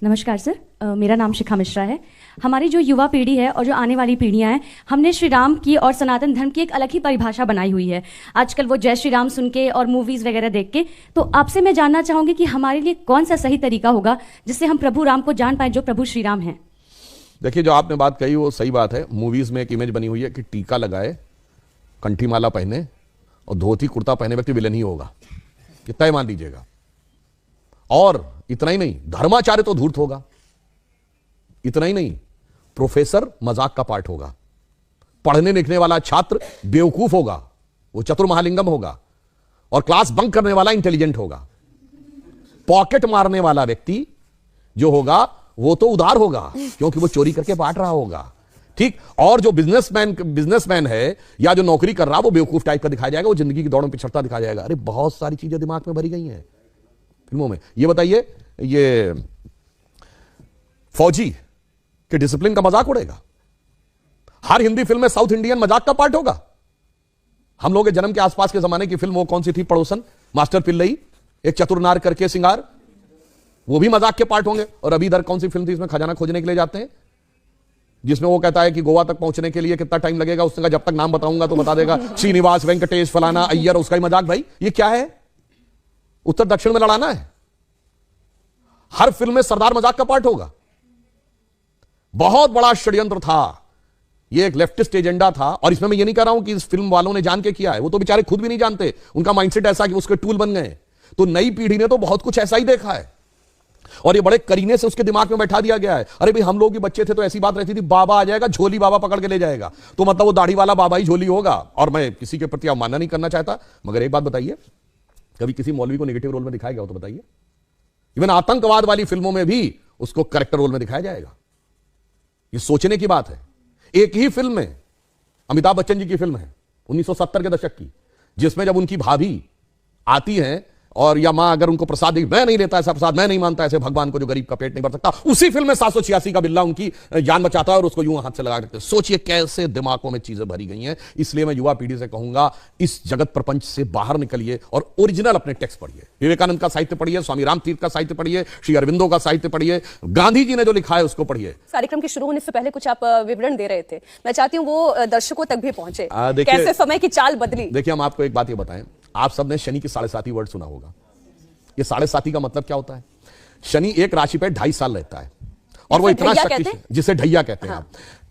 नमस्कार सर, मेरा नाम शिखा मिश्रा है। हमारी जो युवा पीढ़ी है और जो आने वाली पीढ़ियां हैं, हमने श्री राम की और सनातन धर्म की एक अलग ही परिभाषा बनाई हुई है। आजकल वो जय श्री राम सुन के और मूवीज़ वगैरह देख के। तो आपसे मैं जानना चाहूँगी कि हमारे लिए कौन सा सही तरीका होगा जिससे हम प्रभु राम को जान पाएँ जो प्रभु श्री राम हैं। देखिए, जो आपने बात कही वो सही बात है। मूवीज़ में एक इमेज बनी हुई है कि टीका लगाए, कंठी माला पहने और धोती कुर्ता पहने व्यक्ति विलन ही होगा, कितना ही मान लीजिएगा। और इतना ही नहीं, धर्माचार्य तो धूर्त होगा। इतना ही नहीं, प्रोफेसर मजाक का पार्ट होगा। पढ़ने लिखने वाला छात्र बेवकूफ होगा, वो चतुर महालिंगम होगा। और क्लास बंक करने वाला इंटेलिजेंट होगा। पॉकेट मारने वाला व्यक्ति जो होगा वो तो उदार होगा, क्योंकि वो चोरी करके बांट रहा होगा। ठीक। और जो बिजनेसमैन है या जो नौकरी कर रहा वो बेवकूफ टाइप का दिखाया जाएगा, वो जिंदगी की दौड़ में पिछड़ता दिखाया जाएगा। अरे बहुत सारी चीजें दिमाग में भरी गई हैं फिल्मों में। ये बताइए, ये फौजी के डिसिप्लिन का मजाक उड़ेगा। हर हिंदी फिल्म में साउथ इंडियन मजाक का पार्ट होगा। हम लोग के जन्म के आसपास के जमाने की फिल्म वो कौन सी थी, पड़ोसन, मास्टर पिल्लई, एक चतुरनार करके सिंगार, वो भी मजाक के पार्ट होंगे। और अभी इधर कौन सी फिल्म थी, इसमें खजाना खोजने के लिए जाते हैं, जिसमें वो कहता है कि गोवा तक पहुंचने के लिए कितना टाइम लगेगा। उसने कहा जब तक नाम बताऊंगा तो बता देगा, श्रीनिवास, वेंकटेश, फलाना, अय्यर। उसका ही मजाक। भाई ये क्या है, उत्तर दक्षिण में लड़ाना है। हर फिल्म में सरदार मजाक का पार्ट होगा। बहुत बड़ा षड्यंत्र था, ये एक लेफ्टिस्ट एजेंडा था। और इसमें मैं ये नहीं कह रहा हूं कि इस फिल्म वालों ने जान के किया है, वो तो बेचारे खुद भी नहीं जानते। उनका माइंडसेट ऐसा कि उसके टूल बन गए। तो नई पीढ़ी ने तो बहुत कुछ ऐसा ही देखा है और ये बड़े करीने से उसके दिमाग में बैठा दिया गया है। अरे भाई, हम लोग भी बच्चे थे तो ऐसी बात रहती थी, बाबा आ जाएगा, झोली बाबा पकड़ के ले जाएगा, तो मतलब वो दाढ़ी वाला बाबा ही झोली होगा। और मैं किसी के प्रति अवमानना नहीं करना चाहता, मगर एक बात बताइए, कभी किसी मौलवी को नेगेटिव रोल में दिखाया गया हो तो बताइए। इवन आतंकवाद वाली फिल्मों में भी उसको कैरेक्टर रोल में दिखाया जाएगा। ये सोचने की बात है। एक ही फिल्म में, अमिताभ बच्चन जी की फिल्म है 1970 के दशक की, जिसमें जब उनकी भाभी आती हैं और या मां अगर उनको प्रसाद दी, मैं नहीं लेता ऐसा प्रसाद, मैं नहीं मानता ऐसे भगवान को जो गरीब का पेट नहीं भर सकता, उसी फिल्म में 786 का बिल्ला उनकी जान बचाता है और उसको यूं हाथ से लगा रखते हैं। सोचिए कैसे दिमागों में चीजें भरी गई हैं। इसलिए मैं युवा पीढ़ी से कहूंगा, इस जगत प्रपंच से बाहर निकलिए और ओरिजिनल अपने टेक्स्ट पढ़िए। विवेकानंद का साहित्य पढ़िए, स्वामी रामतीर्थ का साहित्य पढ़िए, श्री अरविंदो का साहित्य पढ़िए, गांधी जी ने जो लिखा है उसको पढ़िए। कार्यक्रम के शुरू होने से पहले कुछ आप विवरण दे रहे थे, मैं चाहती हूँ वो दर्शकों तक भी पहुंचे, कैसे समय की चाल बदली। देखिए, हम आपको एक बात ये बताएं, आप सबने शनि की 7.5 वर्ड सुना होगा। ये 7.5 का मतलब क्या होता है? शनि एक राशि पे 2.5 साल रहता है और वो इतना शक्तिशाली, जिसे ढैया कहते हैं। हाँ।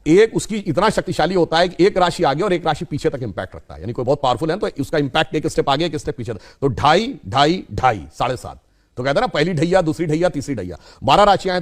एक उसकी इतना शक्तिशाली होता है कि एक राशि आगे और एक राशि पीछे तक इंपैक्ट रखता है। यानी कोई बहुत पावरफुल है तो उसका इंपैक्ट एक स्टेप आगे, एक स्टेप पीछे तक। तो 2.5, 2.5, 2.5, 7.5। तो कहते हैं ना, पहली ढैया, दूसरी ढैया, तीसरी ढैया, 12 राशियां।